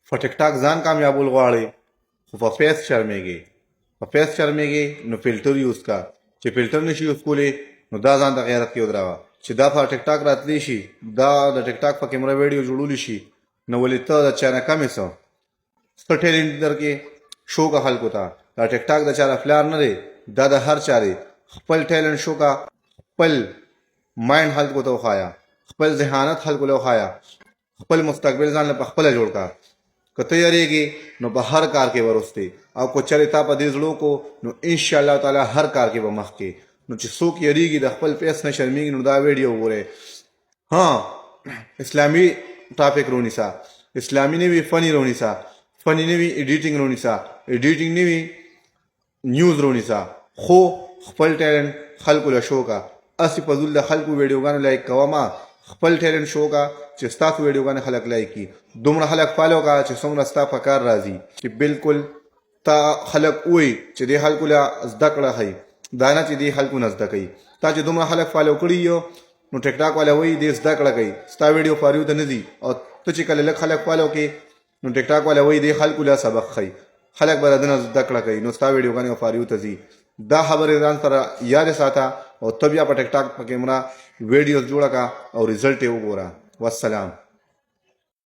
په ټیک ټاک ځان کامیابول غواړئ خو په فیس شرمېږئ په فیس شرمېږئ نو فلټر یوز کا چې فلټر نشي یوز کولی نو دا ځان د غیرت کې ودراوه چې دا په ټیک ټاک راتلی شي دا د ټیک ټاک په کیمره ویډیو جوړولی شي نو ولې ته د چا نه کمې څه ټیلنټ درکې شو کا خلکو ته دا ټیک ټاک د چا د فلار نه دی دا د هر چا دی خپل ټیلنټ شو کا خپل مایند خلکو ته وښایه خپل ذهانت خلکو له وښایه خپل مستقبل ځان له پخپله جوړ کا که ته یریږې نو په هر کار کې ورستې او که چېرې تا په دې زړه کو نو انشاءالله تعالی هر کار کې به مخکې نو چې څوک یریږي د خپل فیس نه شرمېږي نو دا ویډیو وګورئ ها اسلامي ټاپک رونیسا اسلامي نه وي فني رونیسا فني نه وي ایډیټینګ رونیسا ایډیټینګ نه وي نیوز رونیسا خو خپل ټیلنټ خلکو له شو کا اسی په ذل د خلکو ویډیوګانو لایک کوما خپل ټیلنټ شو کا چې ستاسو ویډیوګانې خلک لایک کړي دومره خلک فالو کا چې څومره ستا په کار راځي چې بالکل تا خلک وایي چې دې خلکو له زده کړه ښایي دا نه چې دې خلکو نه زده کوي تا چې دومره خلک فالو کړي یو نو ټیک ټاک والا وایي دې زده کړه کوي ستا ویډیو فاریو ته نه ځي او ته چې کله لږ خلک فالو کړي نو ټیک ټاک والا وایي دې خلکو له سبق ښایي خلک به د نه زده کړه کوي نو ستا ویډیوګانې فاریو ته ځي دا خبرې ځان سره یاد ساته او ته بیا په ټیک ټاک په کیمره ویډیوز جوړه کا او ریزلټ یې وګوره والسلام